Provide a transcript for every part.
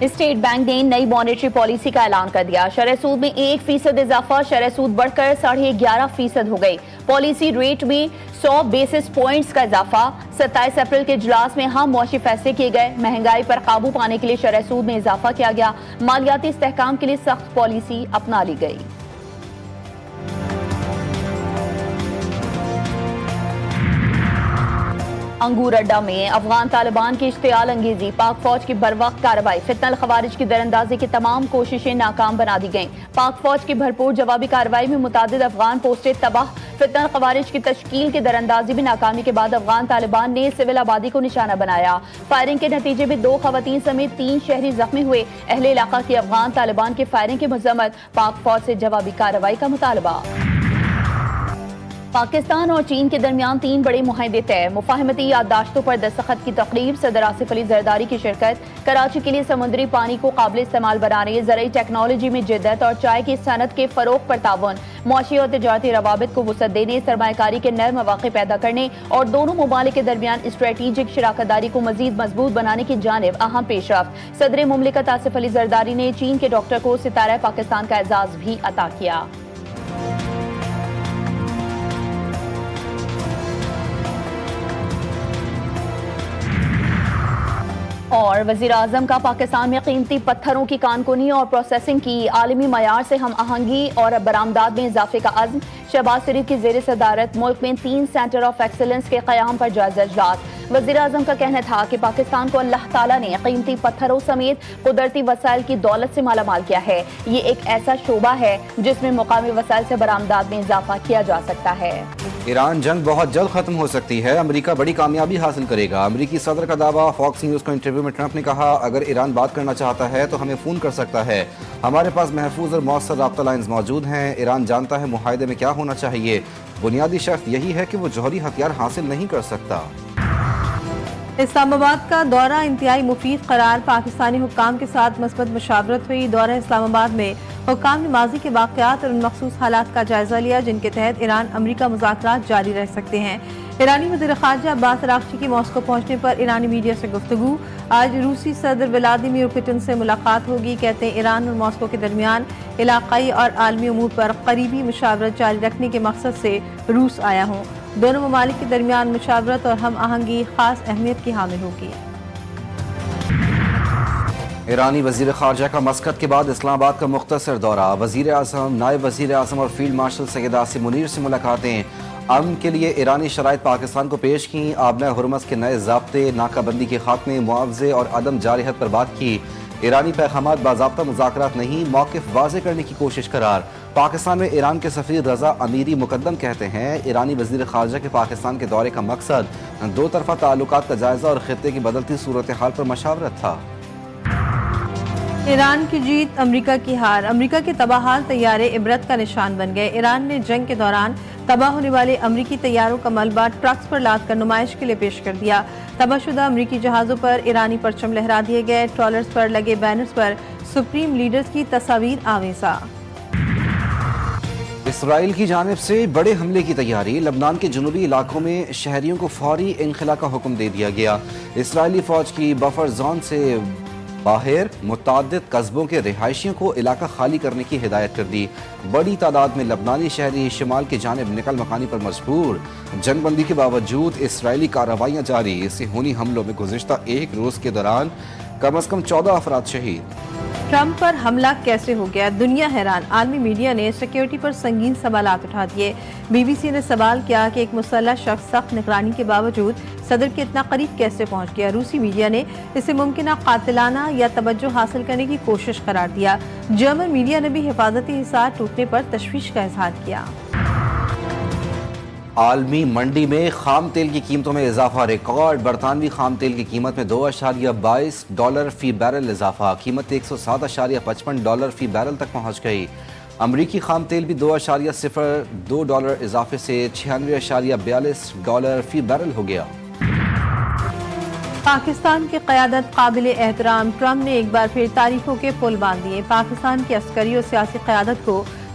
State bank نے نئی monetary policy کا اعلان کر دیا. شرح سود میں 1% اضافہ, شرح سود بڑھ کر 11.5% ہو گئی. پالیسی ریٹ میں 100 بیسس پوائنٹس کا اضافہ. 27 اپریل کے اجلاس میں اہم معاشی فیصلے کیے گئے. مہنگائی پر قابو پانے کے لیے شرح سود میں اضافہ کیا گیا. مالیاتی استحکام کے لیے سخت پالیسی اپنا لی گئی. انگور اڈا میں افغان طالبان کی اشتعال انگیزی, پاک فوج کی بروقت کارروائی. فتنہ الخوارج کی دراندازی کی تمام کوششیں ناکام بنا دی گئیں. پاک فوج کی بھرپور جوابی کارروائی میں متعدد افغان پوسٹیں تباہ. فتنہ الخوارج کی تشکیل کی دراندازی میں ناکامی کے بعد افغان طالبان نے سول آبادی کو نشانہ بنایا. فائرنگ کے نتیجے میں 2 خواتین سمیت 3 شہری زخمی ہوئے. اہل علاقہ کی افغان طالبان کی فائرنگ کی مذمت, پاک فوج سے جوابی کارروائی کا مطالبہ. پاکستان اور چین کے درمیان 3 بڑے معاہدے طے. مفاہمتی یادداشتوں پر دستخط کی تقریب, صدر آصف علی زرداری کی شرکت. کراچی کے لیے سمندری پانی کو قابل استعمال بنانے, زرعی ٹیکنالوجی میں جدت اور چائے کی صنعت کے فروغ پر تعاون. معاشی اور تجارتی روابط کو وسعت دینے, سرمایہ کاری کے نئے مواقع پیدا کرنے اور دونوں ممالک کے درمیان اسٹریٹجک شراکت داری کو مزید مضبوط بنانے کی جانب اہم پیش رفت. صدر مملکت آصف علی زرداری نے چین کے ڈاکٹر کو ستارہ پاکستان کا اعزاز بھی عطا کیا. اور وزیر اعظم کا پاکستان میں قیمتی پتھروں کی کانکنی اور پروسیسنگ کی عالمی معیار سے ہم آہنگی اور برآمدات میں اضافے کا عزم. شہباز شریف کی زیر صدارت ملک میں 3 سینٹر آف ایکسیلنس کے قیام پر جائزہ اجلاس. وزیر اعظم کا کہنا تھا کہ پاکستان کو اللہ تعالیٰ نے قیمتی پتھروں سمیت قدرتی وسائل کی دولت سے مالا مال کیا ہے. یہ ایک ایسا شعبہ ہے جس میں مقامی وسائل سے برآمدات میں اضافہ کیا جا سکتا ہے. ایران جنگ بہت جلد ختم ہو سکتی ہے, امریکہ بڑی کامیابی حاصل کرے گا. امریکی صدر کا دعویٰ. فاکس نیوز کو انٹرویو میں ٹرمپ نے کہا, اگر ایران بات کرنا چاہتا ہے تو ہمیں فون کر سکتا ہے. ہمارے پاس محفوظ اور مؤثر رابطہ لائنز موجود ہیں. ایران جانتا ہے معاہدے میں کیا ہونا چاہیے. بنیادی شرط یہی ہے کہ وہ جوہری ہتھیار حاصل نہیں کر سکتا. اسلام آباد کا دورہ انتہائی مفید قرار. پاکستانی حکام کے ساتھ مثبت مشاورت ہوئی. دورہ اسلام آباد میں حکام نے ماضی کے واقعات اور ان مخصوص حالات کا جائزہ لیا جن کے تحت ایران امریکہ مذاکرات جاری رہ سکتے ہیں. ایرانی وزیر خارجہ عباس اراغچی کی ماسکو پہنچنے پر ایرانی میڈیا سے گفتگو. آج روسی صدر ولادیمیر پوٹن سے ملاقات ہوگی. کہتے ہیں ایران اور ماسکو کے درمیان علاقائی اور عالمی امور پر قریبی مشاورت جاری رکھنے کے مقصد سے روس آیا ہوں. دونوں ممالک کے درمیان مشاورت اور ہم آہنگی خاص اہمیت کی حامل ہوگی. ایرانی وزیر خارجہ کا مسقط کے بعد اسلام آباد کا مختصر دورہ. وزیر اعظم, نائب وزیر اعظم اور فیلڈ مارشل سید عاصم منیر سے ملاقاتیں. امن کے لیے ایرانی شرائط پاکستان کو پیش کی. آبنہ ہرمز کے نئے ضابطے, ناکہ بندی کے خاتمے, معاوضے اور عدم جارحیت پر بات کی. ایرانی پیغامات باضابطہ مذاکرات نہیں, موقف واضح کرنے کی کوشش قرار. پاکستان میں ایران کے سفیر رضا امیری مقدم کہتے ہیں ایرانی وزیر خارجہ کے پاکستان کے دورے کا مقصد 2 طرفہ تعلقات کا جائزہ اور خطے کی بدلتی صورتحال پر مشاورت تھا. ایران کی جیت, امریکہ کی ہار. امریکہ کے تباہال طیارے عبرت کا نشان بن گئے. ایران نے جنگ کے دوران تباہ ہونے والے امریکی طیاروں کا ملبہ ٹرکس پر لاد کر نمائش کے لیے پیش کر دیا. تباہ شدہ امریکی جہازوں پر ایرانی پرچم لہرا دیے گئے. ٹرالرز پر لگے بینرز پر سپریم لیڈرز کی تصاویر آویزاں. اسرائیل کی جانب سے بڑے حملے کی تیاری. لبنان کے جنوبی علاقوں میں شہریوں کو فوری انخلا کا حکم دے دیا گیا. اسرائیلی فوج کی بفر زون سے باہر متعدد قصبوں کے رہائشیوں کو علاقہ خالی کرنے کی ہدایت کر دی. بڑی تعداد میں لبنانی شہری شمال کی جانب نقل مکانی پر مجبور. جنگ بندی کے باوجود اسرائیلی کارروائیاں جاری. صہیونی حملوں میں گزشتہ 1 روز کے دوران کم از کم 14 افراد شہید. ٹرمپ پر حملہ کیسے ہو گیا, دنیا حیران. عالمی میڈیا نے سیکیورٹی پر سنگین سوالات اٹھا دیے. بی بی سی نے سوال کیا کہ ایک مسلح شخص سخت نگرانی کے باوجود صدر کے اتنا قریب کیسے پہنچ گیا. روسی میڈیا نے اسے ممکنہ قاتلانہ یا توجہ حاصل کرنے کی کوشش قرار دیا. جرمن میڈیا نے بھی حفاظتی حصار ٹوٹنے پر تشویش کا اظہار کیا. عالمی منڈی میں خام تیل کی قیمتوں میں اضافہ ریکارڈ. برطانوی خام تیل کی قیمت میں $2.22 فی بیرل اضافہ. قیمت $107.55 فی بیرل تک پہنچ گئی. امریکی خام تیل بھی $2.02 اضافے سے $96.42 فی بیرل ہو گیا. پاکستان کی قیادت قابل احترام. ٹرمپ نے ایک بار پھر تاریخوں کے پل باندھ دیے. پاکستان کی عسکری اور سیاسی قیادت کو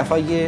FIA